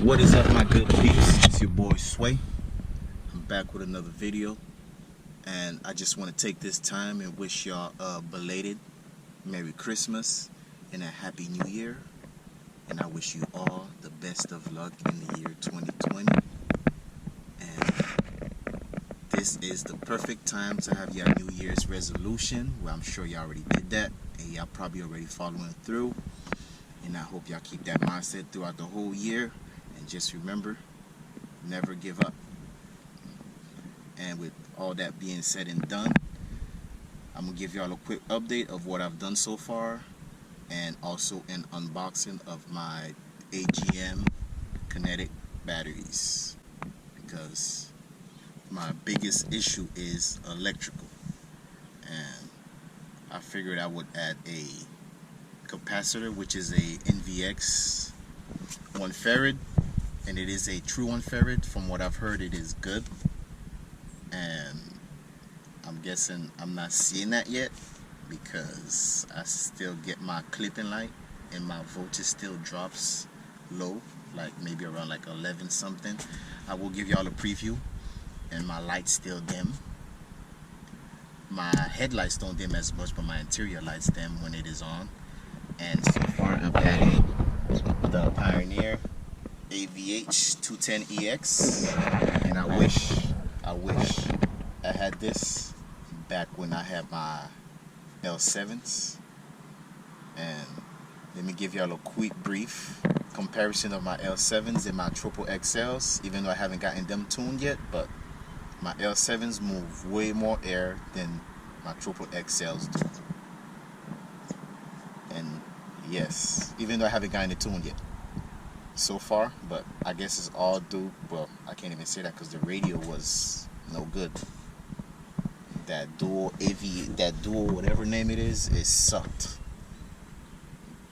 What is up, my good peeps? It's your boy Sway. I'm back with another video, and I just want to take this time and wish y'all a belated Merry Christmas and a Happy New Year. And I wish you all the best of luck in the year 2020. And this is the perfect time to have your New Year's resolution. Well, I'm sure y'all already did that, and y'all probably already following through. And I hope y'all keep that mindset throughout the whole year. And just remember, never give up. And with all that being said and done, I'm going to give y'all a quick update of what I've done so far, and also an unboxing of my AGM Kinetik batteries, because my biggest issue is electrical, and I figured I would add a capacitor, which is a NVX 1 Fared, and it is a true 1 Fared. From what I've heard, it is good, and I'm guessing I'm not seeing that yet because I still get my clipping light and my voltage still drops low, like maybe around like 11 something. I will give y'all a preview, and my lights still dim. My headlights don't dim as much, but my interior lights dim when it is on. And so far I've added the Fared NVX210EX, and I wish I had this back when I had my L7s. And let me give y'all a quick brief comparison of my L7s and my Tropo XLs, even though I haven't gotten them tuned yet, but my L7s move way more air than my Tropo XLs do. And yes, even though I haven't gotten it tuned yet so far, but I guess it's all due, well, I can't even say that because the radio was no good. That dual whatever name it is, it sucked.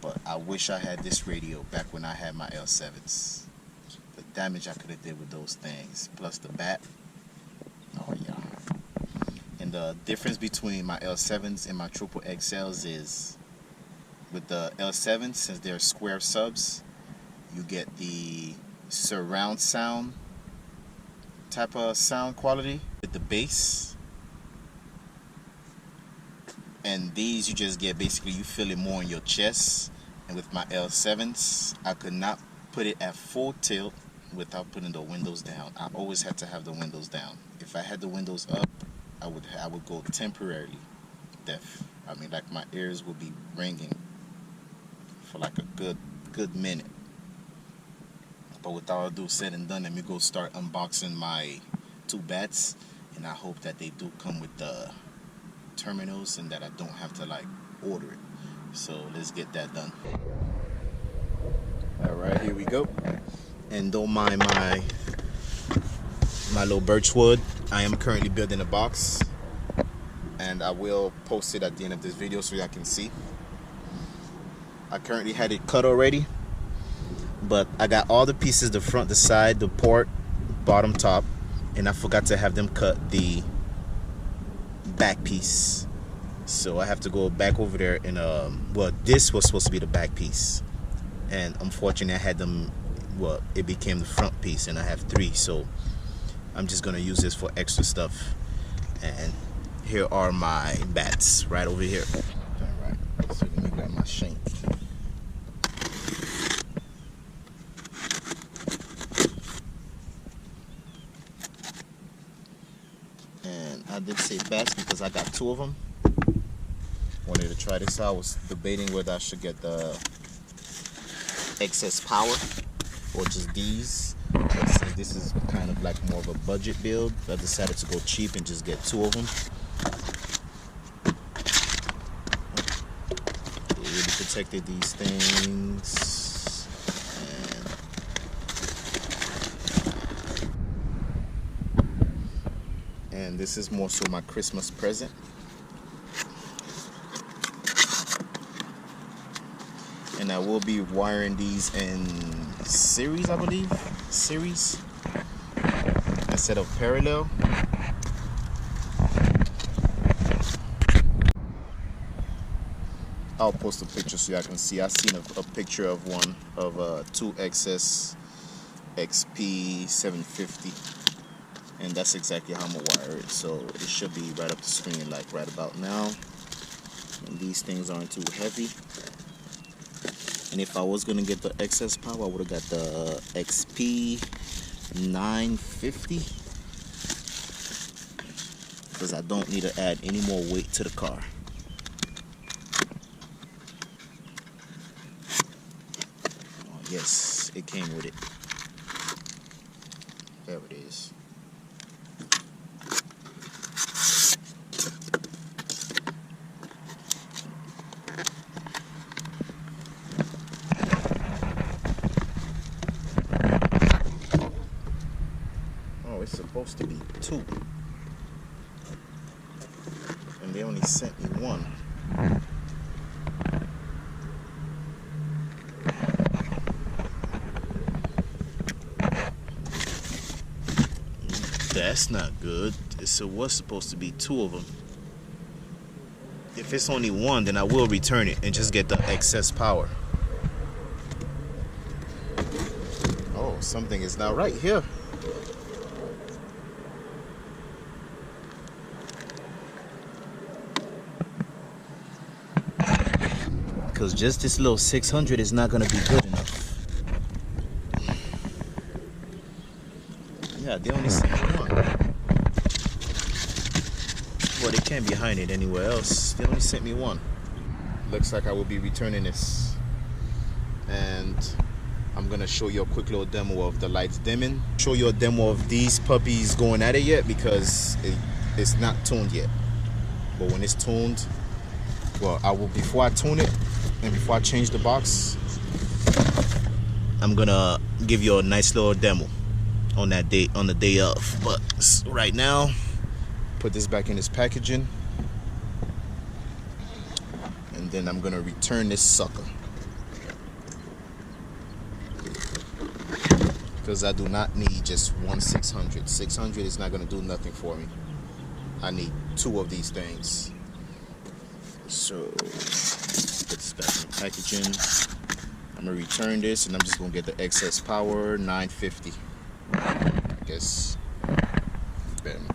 But I wish I had this radio back when I had my L7s. The damage I could have did with those things, plus the bat. Oh yeah. And the difference between my L7s and my Tropo XLs is, with the L7s, since they're square subs, you get the surround sound type of sound quality with the bass. And these you just get, basically you feel it more in your chest. And with my L7s, I could not put it at full tilt without putting the windows down. I always had to have the windows down. If I had the windows up, I would go temporarily deaf. I mean, like my ears would be ringing for like a good minute. But with all ado said and done, let me go start unboxing my two bats, and I hope that they do come with the terminals and that I don't have to like order it. So let's get that done. Alright, here we go. And don't mind my little birch wood. I am currently building a box, and I will post it at the end of this video so y'all can see. I currently had it cut already, but I got all the pieces, the front, the side, the port, bottom, top, and I forgot to have them cut the back piece. So I have to go back over there and well, this was supposed to be the back piece, and unfortunately I had them, well, it became the front piece, and I have three, so I'm just gonna use this for extra stuff. And here are my bats right over here. Alright, so let me grab my shank. And I did say bats because I got two of them. Wanted to try this out. I was debating whether I should get the excess power or just these. But since this is kind of like more of a budget build, I decided to go cheap and just get two of them. They really protected these things. And this is more so my Christmas present. And I will be wiring these in series, I believe. Series instead of parallel. I'll post a picture so y'all can see. I've seen a picture of one of two excess XP750, and that's exactly how I'm gonna wire it. So it should be right up the screen, like right about now. And these things aren't too heavy. And if I was gonna get the excess power, I would have got the XP950, because I don't need to add any more weight to the car. Oh, yes, it came with it. There it is. Oh, it's supposed to be 2. And they only sent me 1. That's not good. It was supposed to be 2 of them. If it's only 1, then I will return it and just get the excess power. Oh, something is not right here. Because just this little 600 is not going to be good enough. Yeah, they only sent me 1. Well, they can't be hiding it anywhere else. They only sent me 1. Looks like I will be returning this. And I'm going to show you a quick little demo of the lights dimming. Show you a demo of these puppies going at it yet, because it's not tuned yet. But when it's tuned, well, before I tune it and before I change the box, I'm going to give you a nice little demo on that day, on the day of. But right now, put this back in its packaging, and then I'm gonna return this sucker, because I do not need just one 600. 600 is not gonna do nothing for me. I need 2 of these things. So put this back in the packaging. I'm gonna return this, and I'm just gonna get the excess power 950. I guess. Bam.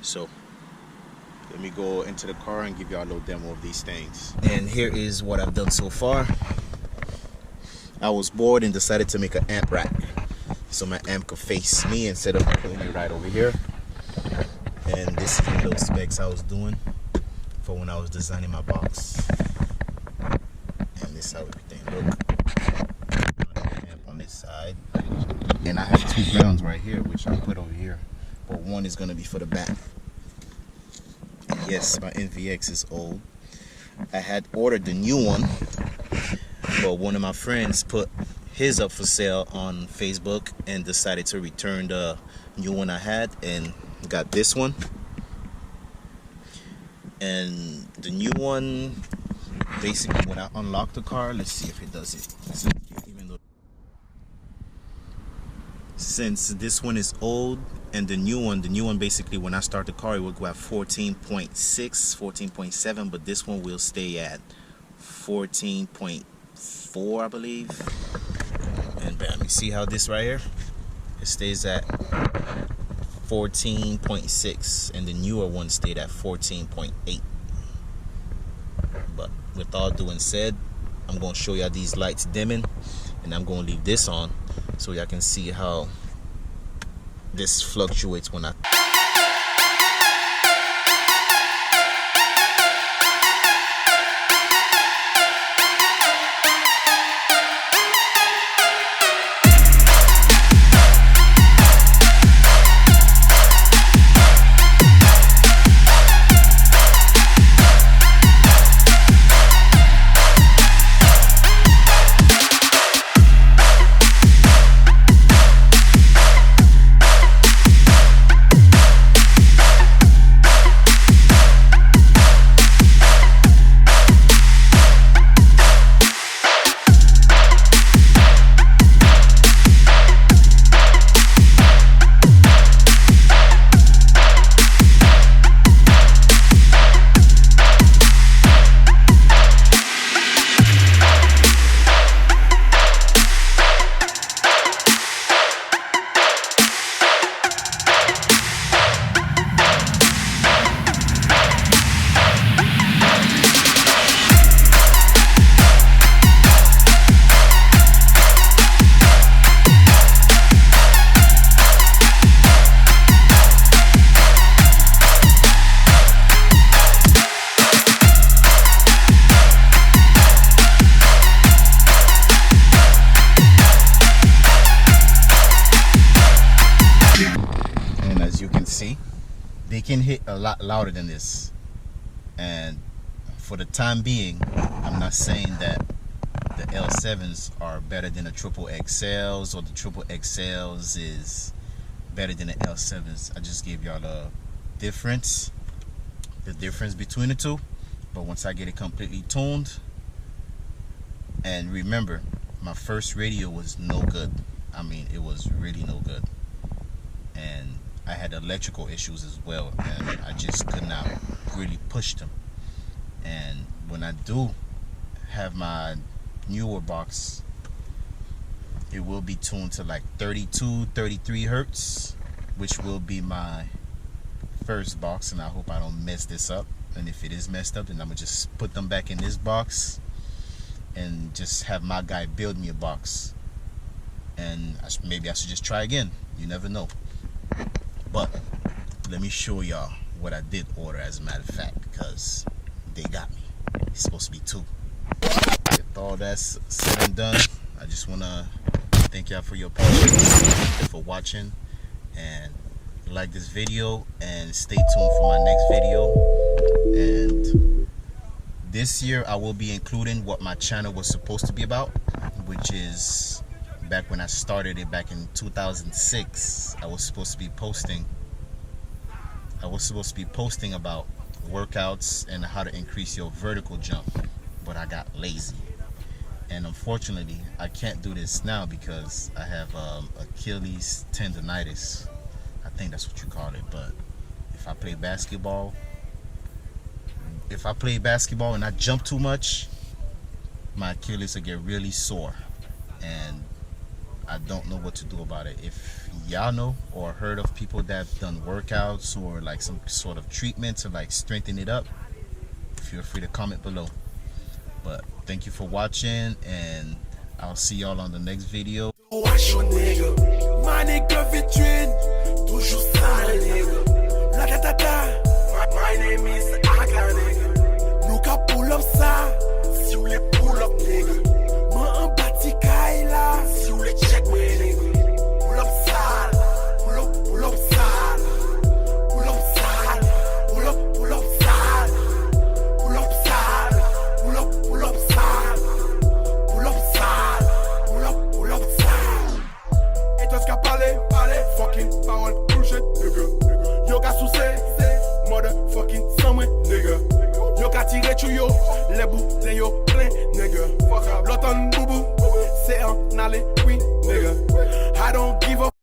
So let me go into the car and give y'all a little demo of these things. And here is what I've done so far. I was bored and decided to make an amp rack, so my amp could face me instead of putting it right over here. And this is the little specs I was doing for when I was designing my box. And this is how everything look. Amp on this side. And I have 2 grounds right here, which I'll put over here. But 1 is going to be for the back. And yes, my NVX is old. I had ordered the new one, but one of my friends put his up for sale on Facebook and decided to return the new one I had and got this one. And the new one, basically when I unlock the car, let's see if it does it. Since this one is old, and the new one basically when I start the car, it will go at 14.6, 14.7, but this one will stay at 14.4, I believe. And bam, you see how this right here, it stays at 14.6, and the newer one stayed at 14.8. But with all due and said, I'm going to show y'all these lights dimming, and I'm going to leave this on so y'all can see how this fluctuates when I can hit a lot louder than this. And for the time being, I'm not saying that the L7s are better than the Tropo XLs or the Tropo XLs is better than the L7s. I just gave y'all the difference between the two. But once I get it completely tuned, and remember, my first radio was no good. I mean, it was really no good. And I had electrical issues as well, and I just could not really push them. And when I do have my newer box, it will be tuned to like 32, 33 hertz, which will be my first box, and I hope I don't mess this up. And if it is messed up, then I'm gonna just put them back in this box and just have my guy build me a box. And maybe I should just try again. You never know. But let me show y'all what I did order, as a matter of fact, because they got me. It's supposed to be 2. With all that's said and done, I just want to thank y'all for your patience. Thank you for watching, and like this video, and stay tuned for my next video. And this year I will be including what my channel was supposed to be about, which is back when I started it back in 2006. I was supposed to be posting about workouts and how to increase your vertical jump, but I got lazy, and unfortunately I can't do this now because I have Achilles tendonitis. I think that's what you call it. But if I play basketball and I jump too much, my Achilles will get really sore, and I don't know what to do about it. If y'all know or heard of people that have done workouts or like some sort of treatment to like strengthen it up, feel free to comment below. But thank you for watching, and I'll see y'all on the next video. My name is Aga, nigga. Look up, pull up ça. Si vous voulez pull up, nigga. Moi en bâti là. Si vous voulez check, ouais, nigga. Pull up sale. Pull up sale. Pull up sale. Pull up sale. Pull up sale. Pull up sale. Pull up sale. Pull up sale. Et toi, ce qu'a parlé, fucking parole, bullshit, nigga. Yoga sous motherfucking somewhere, nigga. Yo ka tire chou yo, les boutons yo plein, nigga. L'automne boubou, c'est en aller, oui, nigga. I don't give up.